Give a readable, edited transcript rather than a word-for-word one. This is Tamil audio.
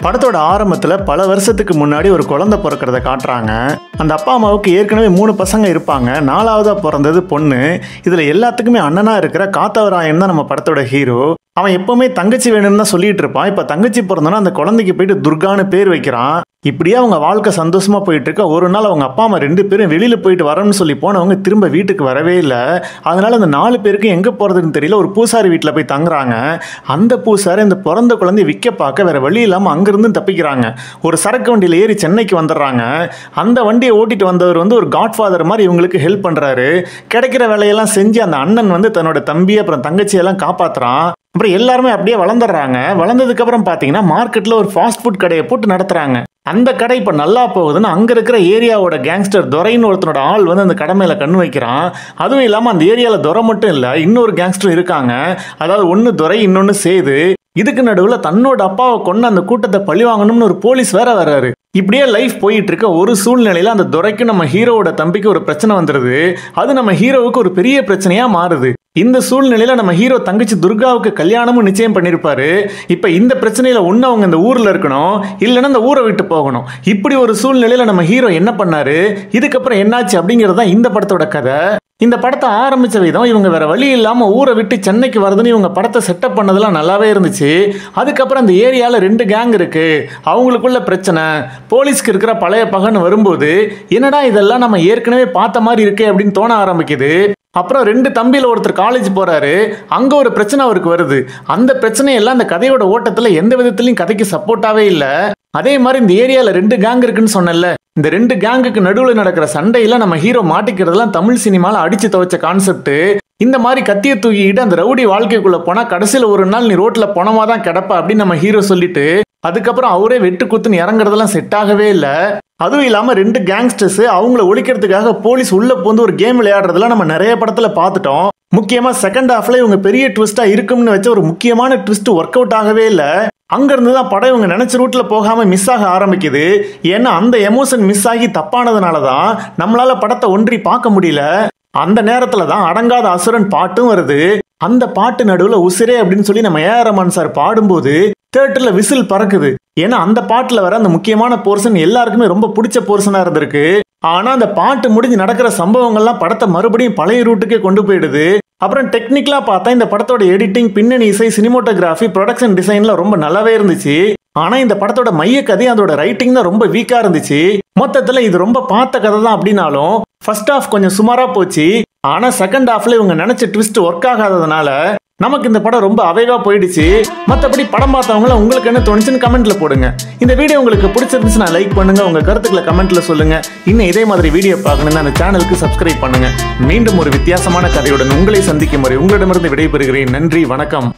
படத்தோட ஆரம்பத்துல பல வருஷத்துக்கு முன்னாடி ஒரு குழந்தை பிறக்கிறத காட்டுறாங்க. அந்த அப்பா அம்மாவுக்கு ஏற்கனவே 3 பசங்க இருப்பாங்க. 4ஆவதா பிறந்தது பொண்ணு. இதுல எல்லாத்துக்குமே அண்ணனா இருக்கிற காத்தவராயன் தான் நம்ம படத்தோட ஹீரோ. அவன் எப்பவுமே தங்கச்சி வேணும்னு தான் சொல்லிட்டு இருப்பான். இப்ப தங்கச்சி பிறந்தோன்னா அந்த குழந்தைக்கு போயிட்டு துர்கான்னு பேர் வைக்கிறான். இப்படியே அவங்க வாழ்க்கை சந்தோஷமா போயிட்டு இருக்க. ஒரு நாள் அவங்க அப்பா அம்மா 2 பேரும் வெளியில போயிட்டு வரணும்னு சொல்லி போனவங்க திரும்ப வீட்டுக்கு வரவே இல்லை. அதனால அந்த 4 பேருக்கு எங்க போறதுன்னு தெரியல. ஒரு பூசாரி வீட்டுல போய் தங்குறாங்க. அந்த பூசாரி அந்த பிறந்த குழந்தைய விற்க பார்க்க வேற வழி இல்லாம அங்கிருந்து தப்பிக்கிறாங்க. ஒரு சரக்கு வண்டியில ஏறி சென்னைக்கு வந்துடுறாங்க. அந்த வண்டியை ஓட்டிட்டு வந்தவர் ஒரு காட்ஃபாதர் மாதிரி இவங்களுக்கு ஹெல்ப் பண்றாரு. கிடைக்கிற வேலையெல்லாம் செஞ்சு அந்த அண்ணன் தன்னோட தம்பி அப்புறம் தங்கச்சியெல்லாம் காப்பாத்துறான். அப்புறம் எல்லாருமே அப்படியே வளர்ந்துடுறாங்க. வளர்ந்ததுக்கு அப்புறம் பாத்தீங்கன்னா மார்க்கெட்ல ஒரு ஃபாஸ்ட் ஃபுட் கடையை போட்டு நடத்துறாங்க. அந்த கடை இப்ப நல்லா போகுதுன்னு அங்க இருக்கிற ஏரியாவோட கேங்ஸ்டர் துரைன்னு ஒருத்தனோட ஆள் அந்த கடை மேல கண்ணு வைக்கிறான். அதுவும் இல்லாம அந்த ஏரியால துரை மட்டும் இல்ல, இன்னொரு கேங்ஸ்டர் இருக்காங்க. அதாவது ஒன்னு துரை, இன்னொன்னு சேது. இதுக்கு நடுவுல தன்னோட அப்பாவை கொண்டு அந்த கூட்டத்தை பழி வாங்கணும்னு ஒரு போலீஸ் வேற வர்றாரு. இப்படியே லைஃப் போயிட்டு இருக்க ஒரு சூழ்நிலையில அந்த துரைக்கு நம்ம ஹீரோவோட தம்பிக்கு ஒரு பிரச்சனை வந்துருது. அது நம்ம ஹீரோவுக்கு ஒரு பெரிய பிரச்சனையா மாறுது. இந்த சூழ்நிலையில நம்ம ஹீரோ தங்கச்சி துர்காவுக்கு கல்யாணமும் நிச்சயம் பண்ணிருப்பாரு. இப்ப இந்த பிரச்சனையில ஒண்ணு அவங்க இந்த ஊர்ல இருக்கணும், இல்லைன்னா இந்த ஊரை விட்டு போகணும். இப்படி ஒரு சூழ்நிலையில நம்ம ஹீரோ என்ன பண்ணாரு, இதுக்கப்புறம் என்னாச்சு அப்படிங்கறத இந்த படத்தோட கதை. இந்த படத்தை ஆரம்பிச்ச விதம் இவங்க வேற வழி இல்லாம ஊரை விட்டு சென்னைக்கு வருதுன்னு இவங்க படத்தை செட்டப் பண்ணதெல்லாம் நல்லாவே இருந்துச்சு. அதுக்கப்புறம் அந்த ஏரியால 2 கேங் இருக்கு, அவங்களுக்குள்ள பிரச்சனை, போலீஸ்க்கு இருக்கிற பழைய பகன்னு வரும்போது என்னடா இதெல்லாம் நம்ம ஏற்கனவே பார்த்த மாதிரி இருக்கே அப்படின்னு தோண ஆரம்பிக்குது. அப்புறம் 2 தம்பியில ஒருத்தர் காலேஜ் போறாரு. அங்க ஒரு பிரச்சனை அவருக்கு வருது. அந்த பிரச்சனையெல்லாம் அந்த கதையோட ஓட்டத்துல எந்த விதத்திலையும் கதைக்கு சப்போர்ட்டாவே இல்ல. அதே மாதிரி இந்த ஏரியால 2 கேங் இருக்குன்னு சொன்னல, இந்த 2 கேங்குக்கு நடுவில் நடக்கிற சண்டையில நம்ம ஹீரோ மாட்டிக்கிறதுலாம் தமிழ் சினிமால அடிச்சு துவைச்ச கான்செப்ட். இந்த மாதிரி கத்தியை தூக்கிட்டு அந்த ரவுடி வாழ்க்கைக்குள்ள போனா கடைசியில ஒரு நாள் நீ ரோட்ல போனமா தான் கிடப்ப அப்படின்னு நம்ம ஹீரோ சொல்லிட்டு அதுக்கப்புறம் அவரே வெட்டு குத்துன்னு இறங்குறதெல்லாம் செட் ஆகவே இல்லை. அதுவும் இல்லாம 2 கேங்ஸ்டர்ஸ் அவங்கள ஒழிக்கிறதுக்காக போலீஸ் உள்ள போந்து ஒரு கேம் விளையாடுறதுலாம் நம்ம நிறைய படத்துல பார்த்துட்டோம். முக்கியமா செகண்ட் ஹாஃப்ல இவங்க பெரிய ட்விஸ்டா இருக்கும்னு வச்ச ஒரு முக்கியமான ட்விஸ்ட் ஒர்க் அவுட் ஆகவே இல்லை. அங்க இருந்து தான் படம் இவங்க நினைச்ச ரூட்ல போகாம மிஸ் ஆக ஆரம்பிக்குது. ஏன்னா அந்த எமோஷன் மிஸ் ஆகி தப்பானதுனாலதான் நம்மளால படத்தை ஒன்றி பார்க்க முடியல. அந்த நேரத்துல தான் அடங்காத அசுரன் பாட்டும் வருது. அந்த பாட்டு நடுவுல உசிரே அப்படின்னு சொல்லி நம்ம ஏஆர் ரஹ்மான் சார் பாடும்போது தியேட்டர்ல விசில் பறக்குது. ஏன்னா அந்த பாட்டுல வர அந்த முக்கியமான போர்ஷன் எல்லாருக்குமே ரொம்ப பிடிச்ச போர்ஷனா இருந்திருக்கு. ஆனா அந்த பாட்டு முடிஞ்சு நடக்கிற சம்பவங்கள்லாம் படத்தை மறுபடியும் பழைய ரூட்டுக்கே கொண்டு போயிடுது. அப்புறம் டெக்னிக்கலா பார்த்தா இந்த படத்தோட எடிட்டிங், பின்னணி இசை, சினிமோட்டோகிராஃபி, ப்ரொடக்ஷன் டிசைன்ல ரொம்ப நல்லாவே இருந்துச்சு. ஆனா இந்த படத்தோட மைய கதை, அதோட ரைட்டிங் தான் ரொம்ப வீக்கா இருந்துச்சு. மொத்தத்துல இது ரொம்ப பார்த்த கதை தான் அப்படின்னாலும் ஃபர்ஸ்ட் ஹாஃப் கொஞ்சம் சுமாரா போச்சு. ஆனா செகண்ட் ஹாஃப்ல இவங்க நினைச்ச ட்விஸ்ட் ஒர்க் ஆகாததுனால நமக்கு இந்த படம் ரொம்ப அவைவா போயிடுச்சு. மற்றபடி படம் பார்த்தவங்கள உங்களுக்கு என்ன தோணுச்சுன்னு கமெண்ட்ல போடுங்க. இந்த வீடியோ உங்களுக்கு பிடிச்சிருந்துச்சுன்னா லைக் பண்ணுங்க, உங்க கருத்துக்களை கமெண்ட்ல சொல்லுங்க. இன்னும் இதே மாதிரி வீடியோ பார்க்கணும்னா அந்த சேனலுக்கு சப்ஸ்கிரைப் பண்ணுங்க. மீண்டும் ஒரு வித்தியாசமான கதையுடன் உங்களை சந்திக்கும் வரை உங்களிடமிருந்து விடைபெறுகிறேன். நன்றி, வணக்கம்.